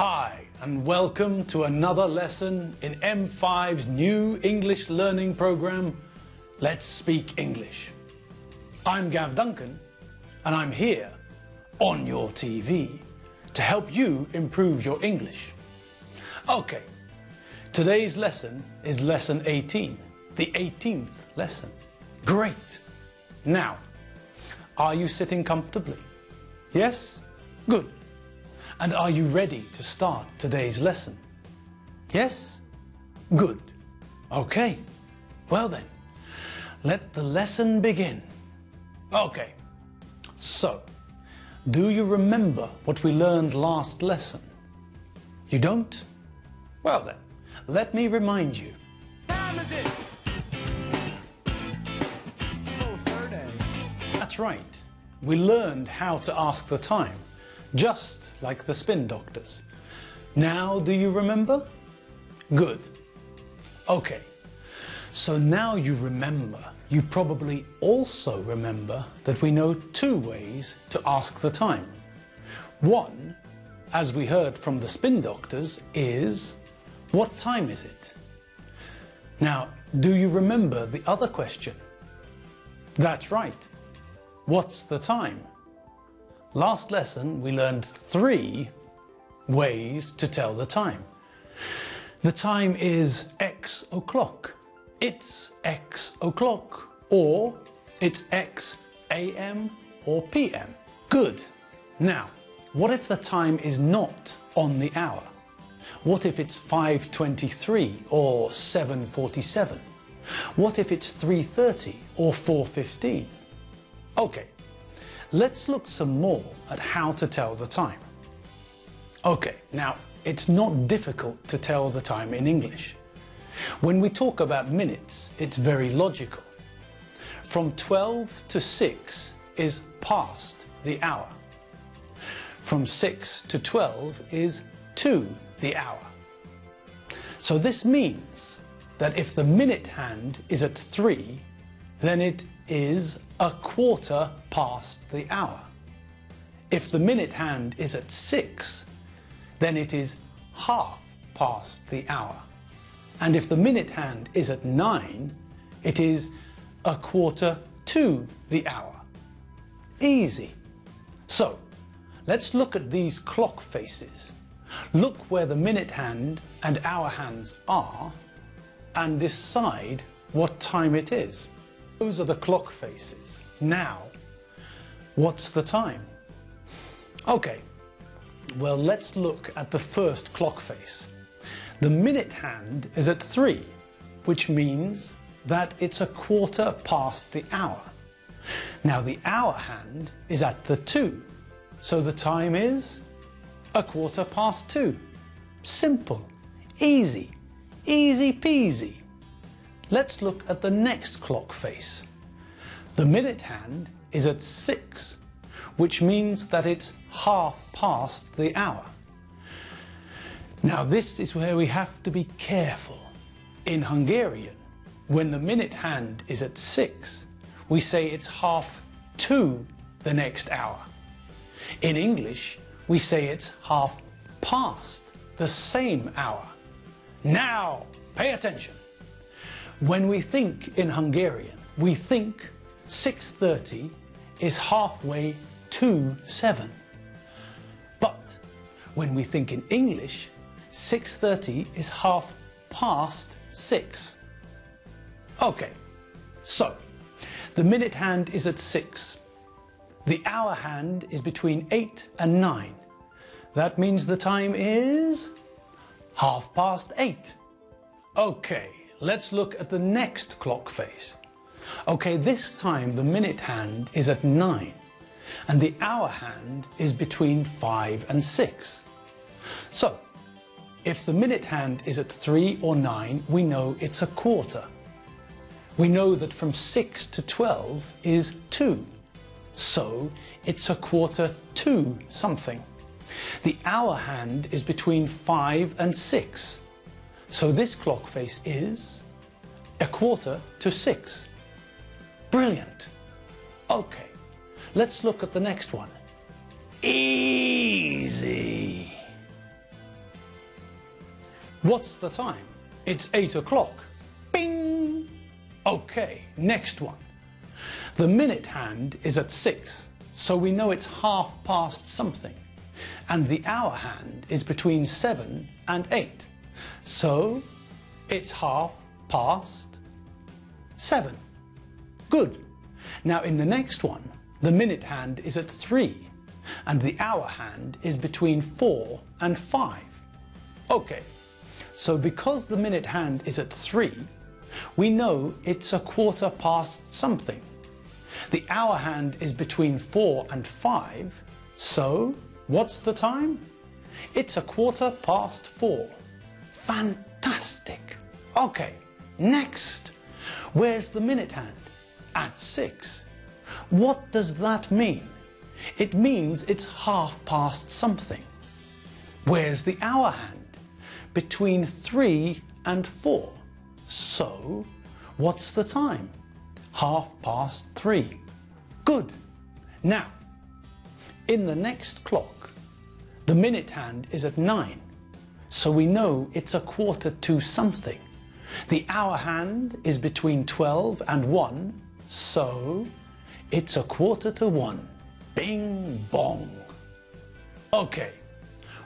Hi, and welcome to another lesson in M5's new English learning program, Let's Speak English. I'm Gav Duncan, and I'm here on your TV to help you improve your English. Okay, today's lesson is lesson 18, the 18th lesson. Great! Now, are you sitting comfortably? Yes? Good. And are you ready to start today's lesson? Yes? Good. Okay. Well then, let the lesson begin. Okay. So, do you remember what we learned last lesson? You don't? Well then, let me remind you. Time is it? 4:30. That's right. We learned how to ask the time, just like the spin doctors. Now, do you remember? Good. Okay, so now you remember. You probably also remember that we know two ways to ask the time. One, as we heard from the spin doctors, is, what time is it? Now, do you remember the other question? That's right. What's the time? Last lesson, we learned 3 ways to tell the time. The time is X o'clock. It's X o'clock. Or it's X AM or PM. Good. Now, what if the time is not on the hour? What if it's 5:23 or 7:47? What if it's 3:30 or 4:15? Okay. Let's look some more at how to tell the time. Okay, now it's not difficult to tell the time in English. When we talk about minutes, it's very logical. From 12 to 6 is past the hour. From 6 to 12 is to the hour. So this means that if the minute hand is at 3, then it is a quarter past the hour. If the minute hand is at 6, then it is half past the hour. And if the minute hand is at 9, it is a quarter to the hour. Easy. So, let's look at these clock faces. Look where the minute hand and hour hands are and decide what time it is. Those are the clock faces. Now, what's the time? Okay, well, let's look at the first clock face. The minute hand is at 3, which means that it's a quarter past the hour. Now, the hour hand is at the 2, so the time is a quarter past 2. Simple, easy, easy peasy. Let's look at the next clock face. The minute hand is at 6, which means that it's half past the hour. Now this is where we have to be careful. In Hungarian, when the minute hand is at 6, we say it's half to the next hour. In English, we say it's half past the same hour. Now, pay attention. When we think in Hungarian, we think 6:30 is halfway to 7. But when we think in English, 6:30 is half past 6. Okay, so the minute hand is at 6. The hour hand is between 8 and 9. That means the time is half past 8. Okay. Let's look at the next clock face. Okay, this time the minute hand is at 9 and the hour hand is between 5 and 6. So, if the minute hand is at 3 or 9, we know it's a quarter. We know that from 6 to 12 is 2. So, it's a quarter to something. The hour hand is between 5 and 6. So this clock face is a quarter to 6. Brilliant. Okay, let's look at the next one. Easy. What's the time? It's 8 o'clock. Bing! Okay, next one. The minute hand is at 6, so we know it's half past something. And the hour hand is between 7 and 8, so it's half past 7. Good. Now in the next one, the minute hand is at 3, and the hour hand is between 4 and 5. Okay, so because the minute hand is at 3, we know it's a quarter past something. The hour hand is between 4 and 5, so what's the time? It's a quarter past 4. Fantastic! Okay, next. Where's the minute hand? At 6. What does that mean? It means it's half past something. Where's the hour hand? Between 3 and 4. So, what's the time? Half past 3. Good. Now, in the next clock, the minute hand is at 9, so we know it's a quarter to something. The hour hand is between 12 and 1, so it's a quarter to 1. Bing bong. Okay,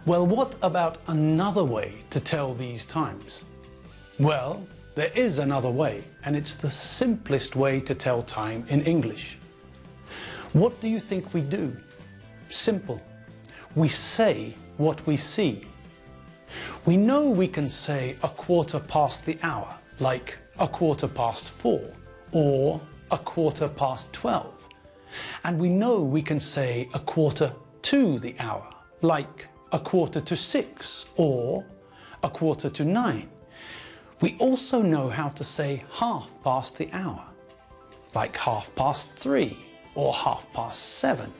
well, what about another way to tell these times? Well, there is another way, and it's the simplest way to tell time in English. What do you think we do? Simple. We say what we see. We know we can say a quarter past the hour, like a quarter past 4, or a quarter past 12. And we know we can say a quarter to the hour, like a quarter to 6, or a quarter to 9. We also know how to say half past the hour, like half past 3 or half past 7.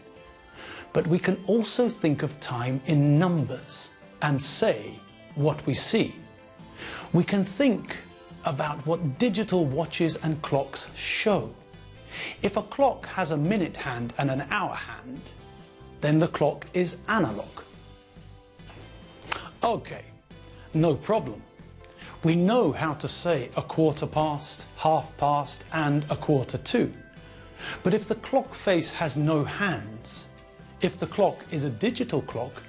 But we can also think of time in numbers and say what we see. We can think about what digital watches and clocks show. If a clock has a minute hand and an hour hand, then the clock is analog. Okay, no problem. We know how to say a quarter past, half past, and a quarter to. But if the clock face has no hands, if the clock is a digital clock,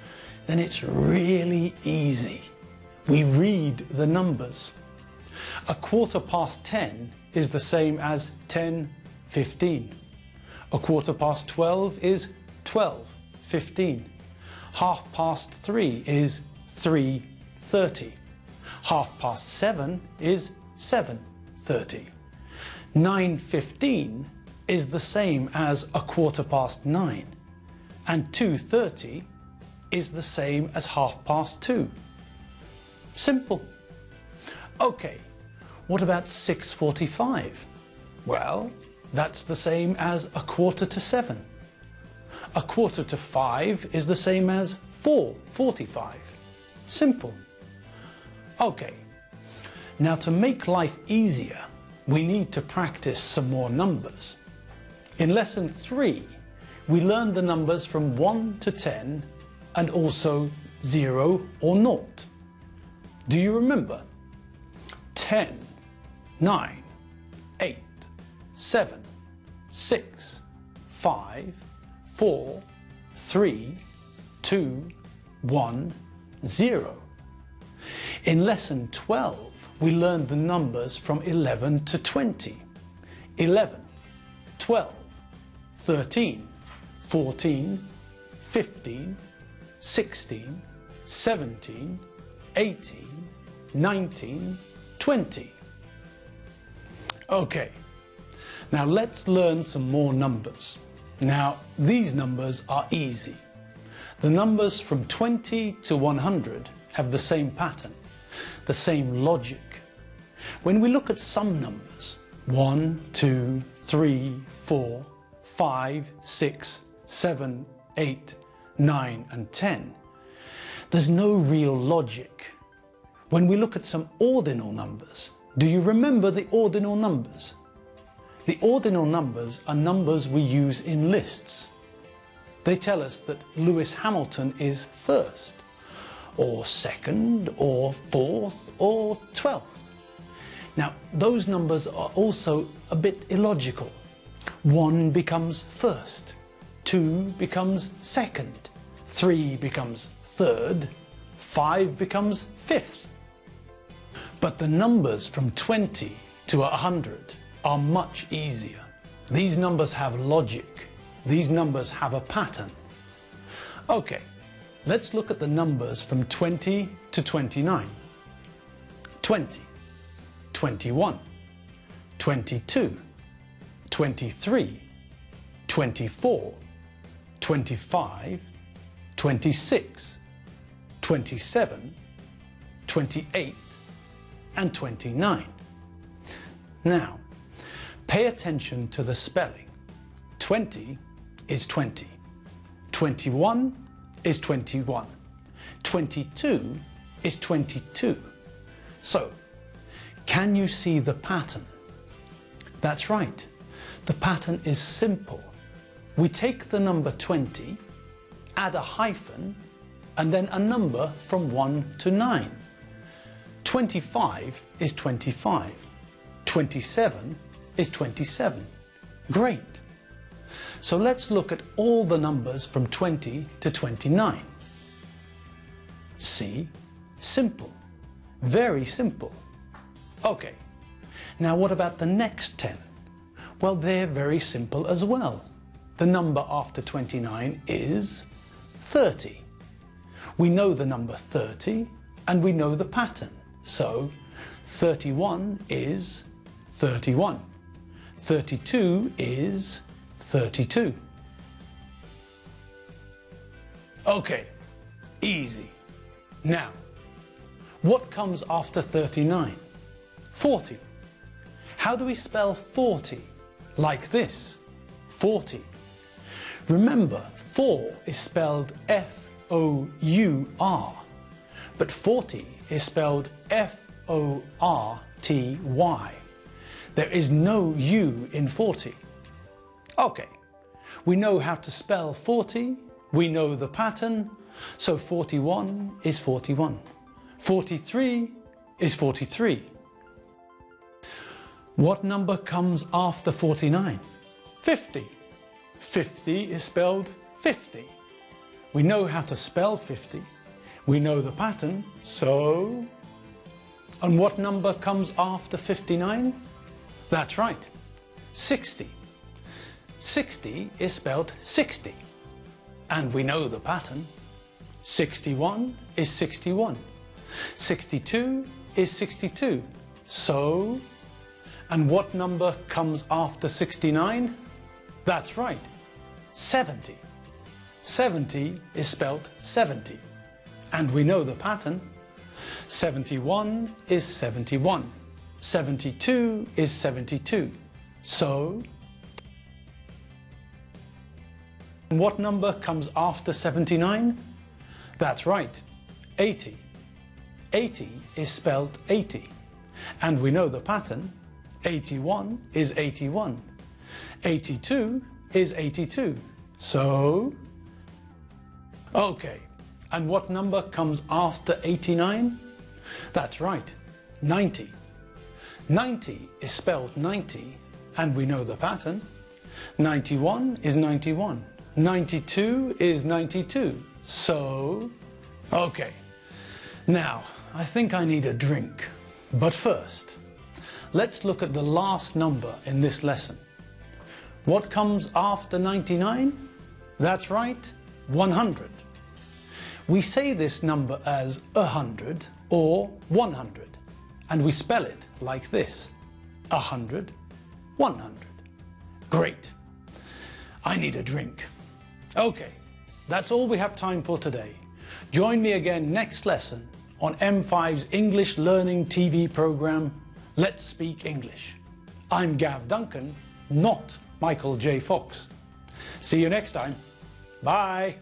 then it's really easy. We read the numbers. A quarter past 10 is the same as 10:15. A quarter past 12 is 12:15. Half past 3 is 3:30. Half past 7 is 7:30. 9:15 is the same as a quarter past 9. And 2:30 is the same as half past 2. Simple. Okay, what about 6:45? Well, that's the same as a quarter to 7. A quarter to 5 is the same as 4:45. Simple. Okay, now to make life easier, we need to practice some more numbers. In lesson 3, we learned the numbers from 1 to 10 and also 0 or 0. Do you remember? 10, 9, 8, 7, 6, 5, 4, 3, 2, 1, 0. In lesson 12, we learned the numbers from 11 to 20. 11, 12, 13, 14, 15, 16, 17, 18, 19, 20. Okay, now let's learn some more numbers. Now, these numbers are easy. The numbers from 20 to 100 have the same pattern, the same logic. When we look at some numbers, 1, 2, 3, 4, 5, 6, 7, 8, 9 and 10, there's no real logic. When we look at some ordinal numbers, do you remember the ordinal numbers? The ordinal numbers are numbers we use in lists. They tell us that Lewis Hamilton is first, or second, or fourth, or 12th. Now, those numbers are also a bit illogical. 1 becomes first, 2 becomes second, 3 becomes third, 5 becomes fifth. But the numbers from 20 to 100 are much easier. These numbers have logic. These numbers have a pattern. Okay, let's look at the numbers from 20 to 29. 20, 21, 22, 23, 24, 25, 26, 27, 28, and 29. Now, pay attention to the spelling. 20 is 20. 21 is 21. 22 is 22. So, can you see the pattern? That's right. The pattern is simple. We take the number 20, add a hyphen, and then a number from 1 to 9. 25 is 25. 27 is 27. Great. So let's look at all the numbers from 20 to 29. See? Simple. Very simple. Okay. Now what about the next 10? Well, they're very simple as well. The number after 29 is 30. We know the number 30 and we know the pattern. So 31 is 31. 32 is 32. Okay, easy. Now, what comes after 39? 40. How do we spell 40? Like this, 40. Remember, 4 is spelled F-O-U-R, but 40 is spelled F-O-R-T-Y. There is no U in 40. Okay, we know how to spell 40, we know the pattern, so 41 is 41. 43 is 43. What number comes after 49? 50. 50 is spelled 50. We know how to spell 50. We know the pattern, so... And what number comes after 59? That's right, 60. 60 is spelled 60. And we know the pattern. 61 is 61. 62 is 62. So... And what number comes after 69? That's right, 70. 70 is spelled 70. And we know the pattern. 71 is 71. 72 is 72. So, what number comes after 79? That's right, 80. 80 is spelled 80. And we know the pattern. 81 is 81. 82 is 82. So, okay, and what number comes after 89? That's right, 90. 90 is spelled 90, and we know the pattern. 91 is 91. 92 is 92. So, okay, now I think I need a drink. But first, let's look at the last number in this lesson. What comes after 99? That's right, 100. We say this number as 100 or 100, and we spell it like this: 100, 100. Great. I need a drink. Okay, that's all we have time for today. Join me again next lesson on M5's English Learning TV program, Let's Speak English. I'm Gav Duncan, not Michael J. Fox. See you next time. Bye.